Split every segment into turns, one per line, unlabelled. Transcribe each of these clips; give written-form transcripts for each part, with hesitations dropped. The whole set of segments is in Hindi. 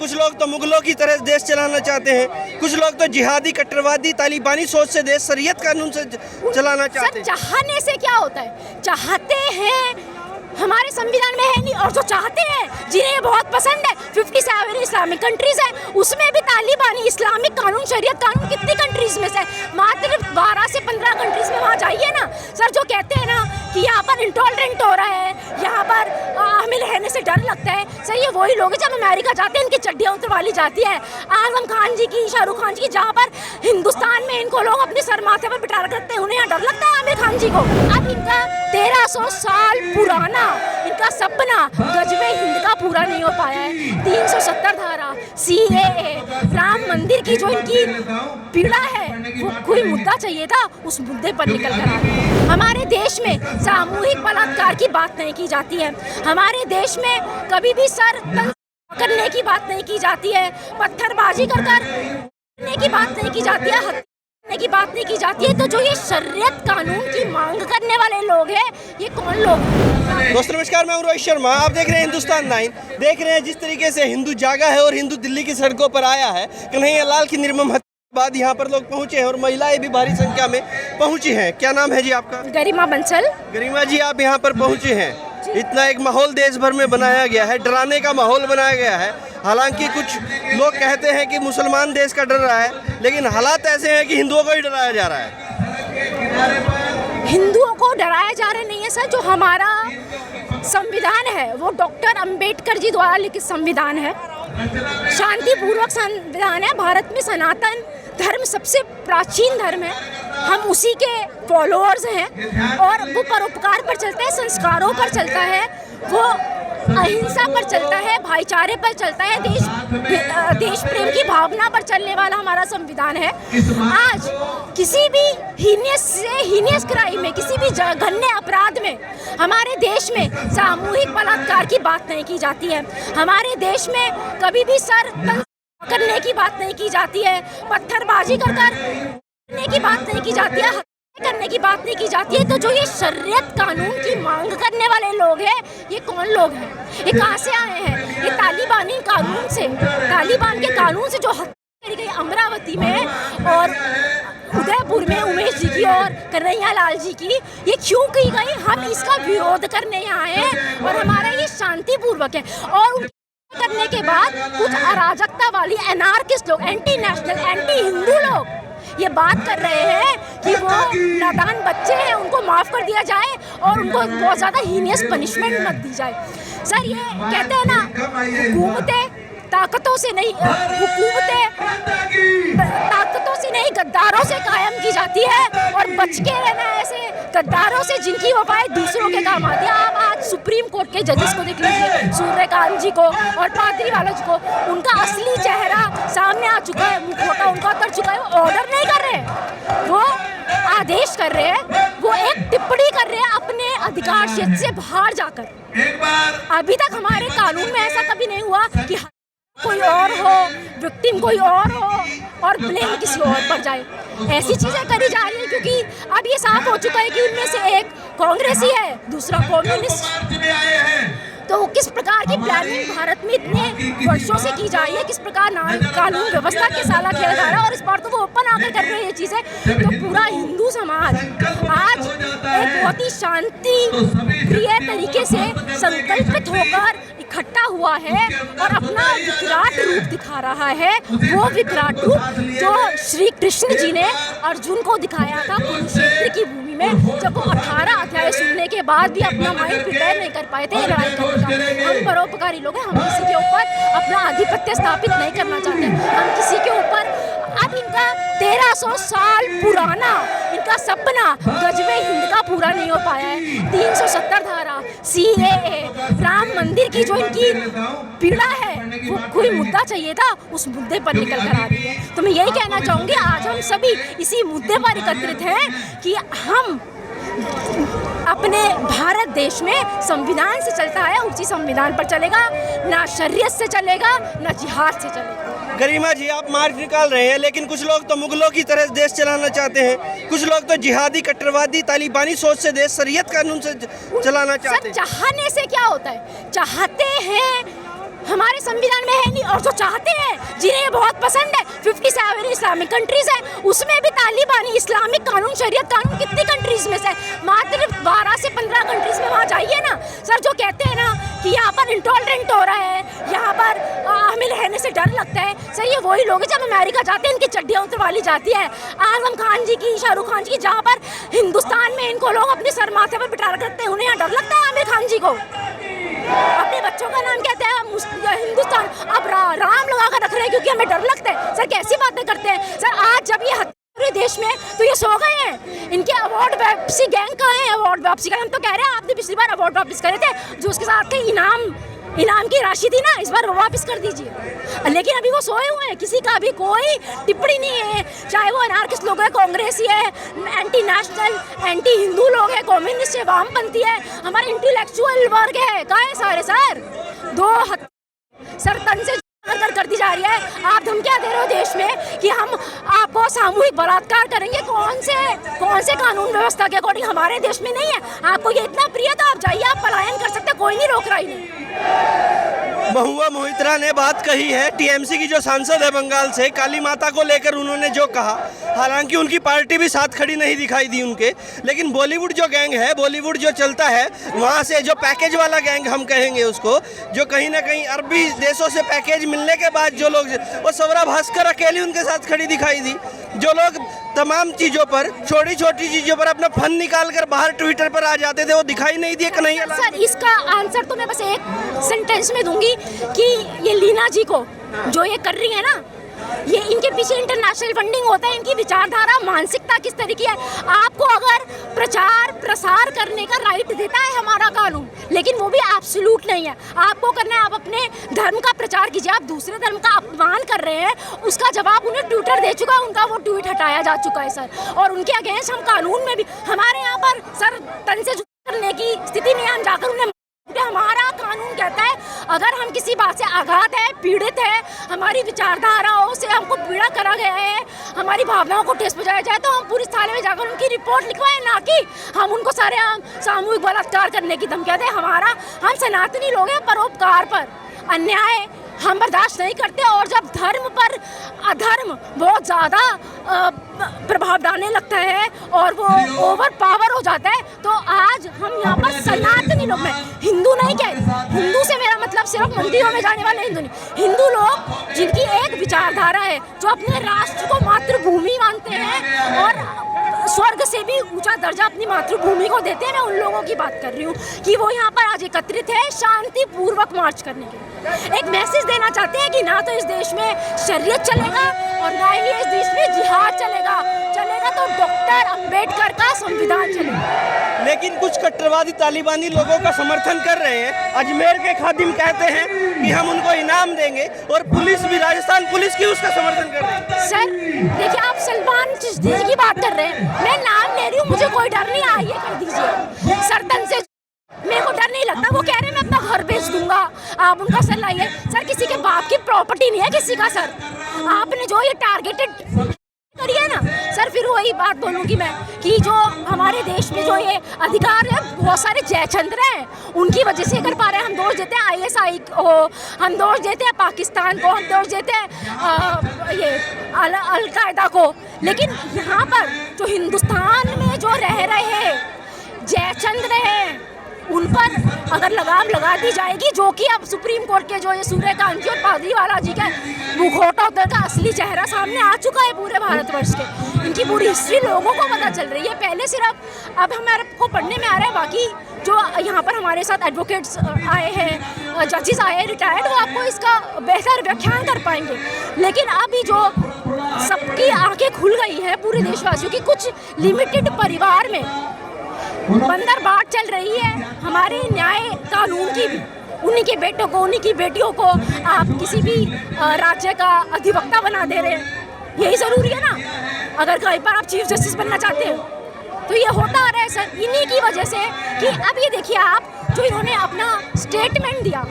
कुछ लोग तो मुगलों की तरह देश चलाना चाहते हैं, कुछ लोग तो जिहादी कट्टरवादी तालिबानी सोच से देश शरीयत कानून से चलाना चाहते हैं।
चाहने से क्या होता है? चाहते हैं हमारे संविधान में है नहीं, और जो चाहते हैं जिन्हें बहुत पसंद है 57 इस्लामिक कंट्रीज है, उसमें भी तालिबानी इस्लामिक कानून शरीयत कानून कितनी कंट्रीज में से? मात्र 12 से 15 कंट्रीज में। वहाँ जाइए ना सर, जो कहते हैं ना कि यहाँ पर इंटॉलरेंट हो रहा है, यहाँ पर हमें रहने से डर लगता है, सर ये वही लोग हैं जब अमेरिका जाते हैं इनकी चड्डियाँ उतरवा ली जाती है। आजम खान जी की, शाहरुख खान जी की, जहाँ पर हिंदुस्तान में इनको लोग अपने सर माथे पर बिठा रखते हैं, उन्हें यहाँ डर लगता है आमिर खान जी को। अब इनका 1300 साल पुराना इनका सपना गजबे हिंद का पूरा नहीं हो पाया है। 370 धारा, CAA, राम मंदिर की जो इनकी पीड़ा है, वो कोई मुद्दा चाहिए था, उस मुद्दे पर निकल कर आ रहे हैं। हमारे देश में सामूहिक बलात्कार की बात नहीं की जाती है, हमारे देश में कभी भी सर करने की बात नहीं की जाती है, पत्थरबाजी करने की बात नहीं की जाती है, की बात नहीं की जाती है। तो जो ये शरीयत कानून की मांग करने वाले लोग हैं, ये कौन लोग हैं?
दोस्तों नमस्कार, मैं रोहित शर्मा, आप देख रहे हैं हिंदुस्तान 9। देख रहे हैं जिस तरीके से हिंदू जागा है और हिंदू दिल्ली की सड़कों पर आया है। कन्हैया लाल की निर्मम हत्या के बाद यहाँ पर लोग पहुंचे हैं और महिलाएं भी भारी संख्या में पहुंची हैं। क्या नाम है जी आपका?
गरिमा बंसल।
गरिमा जी, आप यहाँ पर पहुंचे हैं, इतना एक माहौल देश भर में बनाया गया है, डराने का माहौल बनाया गया है। हालांकि कुछ लोग कहते हैं कि मुसलमान देश का डर रहा है, लेकिन हालात ऐसे हैं कि हिंदुओं को ही डराया जा रहा है।
हिंदुओं को डराया जा रहा नहीं है सर, जो हमारा संविधान है वो डॉक्टर अंबेडकर जी द्वारा लिखित संविधान है, शांतिपूर्वक संविधान है। भारत में सनातन धर्म सबसे प्राचीन धर्म है, हम उसी के फॉलोअर्स हैं और वो परोपकार पर चलता है, संस्कारों पर चलता है, वो अहिंसा पर चलता है, भाईचारे पर चलता है, देश प्रेम की भावना पर चलने वाला हमारा संविधान है। आज किसी भी हीनियस क्राइम में, किसी भी जघन्य अपराध में हमारे देश में सामूहिक बलात्कार की बात नहीं की जाती है, हमारे देश में कभी भी सर करने की बात नहीं की जाती है, पत्थरबाजी करने की बात नहीं की जाती है, करने की बात नहीं की जाती है। तो जो ये शरीयत कानून की मांग करने वाले लोग हैं, ये कौन लोग हैं? ये कहाँ से आए हैं? ये तालिबानी कानून से, तालिबान के कानून से जो हत्या करी गई अमरावती में और उदयपुर में उमेश जी की और कन्हैया लाल जी की, ये क्यों की गई? हम इसका विरोध करने आए हैं और हमारा ये शांतिपूर्वक है। और करने के बाद कुछ अराजकता वाली एनार्किस्ट लोग, एंटी नेशनल, एंटी हिंदू लोग ये बात कर रहे हैं कि वो नादान बच्चे हैं, उनको माफ़ कर दिया जाए और उनको बहुत ज़्यादा हीनियस पनिशमेंट मत दी जाए। सर ये कहते हैं ना, हुकूमतें ताकतों से नहीं, गद्दारों से कायम की जाती है और बच के रहना ऐसे गद्दारों से जिनकी वफाएं दूसरों के काम आती है। आप आज सुप्रीम कोर्ट के जजेस को देख लीजिए, सूर्यकांत जी को और पादरीवाला जी को, उनका असली चेहरा सामने आ चुका है, मुखौटा उनका उतर चुका है। वो ऑर्डर नहीं कर रहे, वो आदेश कर रहे हैं, वो एक टिप्पणी कर रहे हैं अपने अधिकार क्षेत्र से बाहर जाकर। अभी तक हमारे कानून में ऐसा कभी नहीं हुआ कि कोई और हो, विक्टिम कोई और हो और ब्लेम किसी और पर जाए। ऐसी चीजें करी जा रही है क्योंकि अब ये साफ हो चुका है कि उनमें से एक कांग्रेसी है, दूसरा कम्युनिस्ट। तो किस प्रकार की प्लानिंग भारत में इतने वर्षों से की जा रही है, किस प्रकार कानून व्यवस्था के साला खेला जा रहा है, और इस बार तो वो ओपन आकर कर रहे हैं ये चीजें। तो पूरा हिंदू समाज आज एक बहुत ही शांति प्रिय तरीके से संकल्पित होकर इकट्ठा हुआ है और अपना विकराट रूप दिखा रहा है। वो विकराट रूप जो श्री कृष्ण जी ने अर्जुन को दिखाया था कुरुक्षेत्र की भूमि में, जब वो 18 अध्याय सुनने के बाद भी अपना माइंड प्रिपेयर नहीं कर पाए थे लड़ाई करने का। हम परोपकारी लोग हैं, हम किसी के ऊपर अपना आधिपत्य स्थापित नहीं करना चाहते, हम किसी के ऊपर। अब इनका 1300 साल पुराना इनका सपना गजबे हिंद का पूरा नहीं हो पाया है। 370 धारा, CAA, राम मंदिर की जो इनकी पीड़ा है, वो कोई मुद्दा चाहिए था, उस मुद्दे पर निकल कर आ रही है। तो मैं यही कहना चाहूँगी, आज हम सभी इसी मुद्दे पर एकत्रित हैं कि हम अपने भारत देश में संविधान से चलता है, उसी संविधान पर चलेगा, ना शरीयत से चलेगा, ना जिहाद से चलेगा।
गरिमा जी, आप मार्ग निकाल रहे हैं, लेकिन कुछ लोग तो मुगलों की तरह देश चलाना चाहते हैं, कुछ लोग तो जिहादी कट्टरवादी तालिबानी सोच से देश शरीयत कानून से चलाना चाहते हैं।
चाहने से क्या होता है? चाहते हैं हमारे संविधान में है नहीं। और जो चाहते हैं, जिन्हें ये बहुत पसंद है, 57 इस्लामिक कंट्रीज है, उसमें भी तालिबानी इस्लामिक कानून, शरीयत कानून कितनी कंट्रीज में से, मात्र 12 से 15 कंट्रीज में। वहाँ जाइए ना सर, जो कहते हैं ना कि यहाँ पर इंटॉलरेंट हो रहा है, यहाँ पर हमें रहने से डर लगता है, सर ये वही लोग हैं जब अमेरिका जाते हैं इनकी चड्डियाँ उतरवा ली जाती है। आजम खान जी की, शाहरुख खान जी की, जहाँ पर हिंदुस्तान में इनको लोग अपने सर माथे पर बिठा रखते हैं, उन्हें यहाँ डर लगता है आमिर खान जी को। अपने बच्चों का नाम कहते हैं हिंदुस्तान, अब राम लगा कर रख रहे हैं क्योंकि हमें डर लगता है। सर कैसी बातें करते हैं सर। आज जब ये पूरे देश में तो ये सो गए हैं, इनके अवार्ड वापसी गैंग कहाँ है? अवार्ड वापसी का हम तो कह रहे हैं, आपने पिछली बार अवार्ड वापस करे थे, जो उसके साथ के इनाम की राशि थी ना, इस बार वो वापस कर दीजिए। लेकिन अभी वो सोए हुए हैं, किसी का भी कोई टिप्पणी नहीं है, चाहे वो अनार्किस्ट लोग है, कांग्रेसी है, एंटी नेशनल, एंटी हिंदू लोग है, कम्युनिस्ट है, वामपंथी है, हमारे इंटेलेक्चुअल वर्ग है, कहाँ है सारे सर? सर तन से कर दी जा रही है। आप धमकियां दे रहे हो देश में कि हम आपको सामूहिक बलात्कार करेंगे। कौन से कानून व्यवस्था के अकॉर्डिंग? हमारे देश में नहीं है। आपको ये इतना प्रिय तो आप जाइए, आप पलायन कर सकते, कोई नहीं रोक रहा ही नहीं।
महुआ मोहित्रा ने बात कही है, टीएमसी की जो सांसद है बंगाल से, काली माता को लेकर उन्होंने जो कहा, हालांकि उनकी पार्टी भी साथ खड़ी नहीं दिखाई दी उनके, लेकिन बॉलीवुड जो गैंग है, बॉलीवुड जो चलता है, वहाँ से जो पैकेज वाला गैंग हम कहेंगे उसको, जो कहीं ना कहीं अरबी देशों से पैकेज मिलने के बाद जो लोग, वो स्वरा भास्कर अकेली उनके साथ खड़ी दिखाई दी। जो लोग तमाम चीज़ों पर, छोटी छोटी चीज़ों पर अपना फन निकाल कर बाहर ट्विटर पर आ जाते थे, वो दिखाई नहीं दिए कन्हैया लाल।
सर इसका आंसर तो मैं बस एक सेंटेंस में दूंगी कि ये लीना जी को जो ये कर रही है ना, ये इनके पीछे इंटरनेशनल फंडिंग होता है, इनकी विचारधारा, मानसिकता किस तरीके है। आपको अगर प्रचार प्रसार करने का राइट देता है हमारा कानून, लेकिन वो भी एब्सोल्यूट नहीं है। आपको करना है, आप अपने धर्म का प्रचार कीजिए। आप दूसरे धर्म का अपमान कर रहे हैं, उसका जवाब उन्हें ट्विटर दे चुका है, उनका वो ट्वीट हटाया जा चुका है सर। और उनके अगेंस्ट हम कानून में भी, हमारे यहाँ पर सर तन से करने की स्थिति नहीं है, हम जाकर उन्हें, हमारा कानून कहता है अगर हम किसी बात से आघात है, पीड़ित है, हमारी विचारधाराओं से हमको पीड़ा करा गया है, हमारी भावनाओं को ठेस पहुंचाया जाए, तो हम पुलिस थाने में जाकर उनकी रिपोर्ट लिखवाएं, ना कि हम उनको सारे सामूहिक बलात्कार करने की धमकियां दें। हम सनातनी लोग हैं, परोपकार पर अन्याय हम बर्दाश्त नहीं करते। और जब धर्म पर अधर्म बहुत ज़्यादा प्रभाव डालने लगता है और वो ओवर पावर हो जाता है, तो आज हम यहाँ पर सनातनी लोग, मैं हिंदू नहीं कह रही, हिंदू से मेरा मतलब सिर्फ मंदिरों में जाने वाले हिंदू नहीं, हिंदू लोग जिनकी एक विचारधारा है, जो अपने राष्ट्र को मातृभूमि मानते हैं और स्वर्ग से भी ऊंचा दर्जा अपनी मातृभूमि को देते हैं, मैं उन लोगों की बात कर रही हूँ कि वो यहाँ पर आज एकत्रित है शांतिपूर्वक मार्च करने के लिए। एक मैसेज देना चाहते हैं कि ना तो इस देश में शरीयत चलेगा और ना ही इस देश में जिहाद चलेगा तो डॉक्टर अंबेडकर का संविधान चलेगा।
लेकिन कुछ कट्टरवादी तालिबानी लोगों का समर्थन कर रहे हैं। अजमेर के खादिम कहते हैं कि हम उनको इनाम देंगे, और पुलिस भी, राजस्थान पुलिस की उसका समर्थन कर रही है।
सर देखिए, आप सलमान चिश्ती की बात कर रहे हैं, मैं नाम ले रही हूँ, मुझे कोई डर नहीं, आइए कर दीजिए। सर तन से मेरे को डर नहीं लगता। वो कह रहे हैं मैं अपना घर बेच दूंगा, आप उनका सर लाइए। सर किसी के बाप की प्रॉपर्टी नहीं है किसी का सर। आपने जो ये टारगेटेड करिए ना सर, फिर वही बात बोलूँगी मैं कि जो हमारे देश में जो ये अधिकार है, बहुत सारे जयचंद्र हैं, उनकी वजह से कर पा रहे हैं। हम दोष देते हैं ISI को, हम दोष देते हैं पाकिस्तान को, हम दोष देते हैं ये अल-कायदा को, लेकिन यहाँ पर जो हिंदुस्तान में जो रह रहे जयचंद्र हैं, उन पर अगर लगाम लगा दी जाएगी, जो कि अब सुप्रीम कोर्ट के जो ये सूर्यकांत जी और पादरीवाला जी का मुखौटा का असली चेहरा सामने आ चुका है पूरे भारतवर्ष के, इनकी पूरी हिस्ट्री लोगों को पता चल रही है। पहले सिर्फ अब हमारे को पढ़ने में आ रहा है, बाकी जो यहाँ पर हमारे साथ एडवोकेट्स आए हैं, जजेस आए हैं रिटायर्ड, वो आपको इसका बेहतर व्याख्यान कर पाएंगे। लेकिन अभी जो सबकी आंखें खुल गई है पूरे देशवासियों की, कुछ लिमिटेड परिवार में बंदरबाट चल रही है हमारे न्याय कानून की भी। उन्हीं के बेटों को, उन्हीं की बेटियों को आप किसी भी राज्य का अधिवक्ता बना दे रहे हैं। यही ज़रूरी है ना, अगर कहीं पर आप चीफ जस्टिस बनना चाहते हो तो ये होता आ रहा है सर, इन्हीं की वजह से। कि अब ये देखिए आप, जो इन्होंने अपना स्टेटमेंट दिया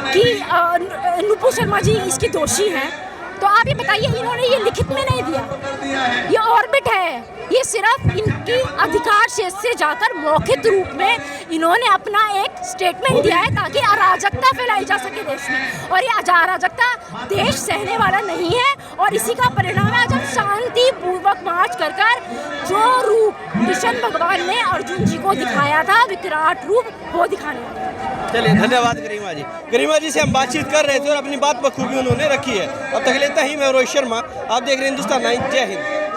कि नुपुर शर्मा जी इसकी दोषी हैं, तो आप ये बताइए, इन्होंने ये लिखित में नहीं दिया, ये ऑर्बिट है, ये सिर्फ इनकी अधिकार क्षेत्र से जाकर मौखिक रूप में इन्होंने अपना एक स्टेटमेंट दिया है ताकि अराजकता फैलाई जा सके देश में। और ये अराजकता देश सहने वाला नहीं है, और इसी का परिणाम है आज हम शांतिपूर्वक मार्च कर जो रूप कृष्ण भगवान ने अर्जुन जी को दिखाया था, विकराट रूप, वो दिखाने वाले हैं।
चलिए, धन्यवाद गरिमा जी। गरिमा जी से हम बातचीत कर रहे थे और अपनी बात बखूबी उन्होंने रखी है। अब तक लेता ही मैं रोहित शर्मा, आप देख रहे हैं हिंदुस्तान 9। जय हिंद।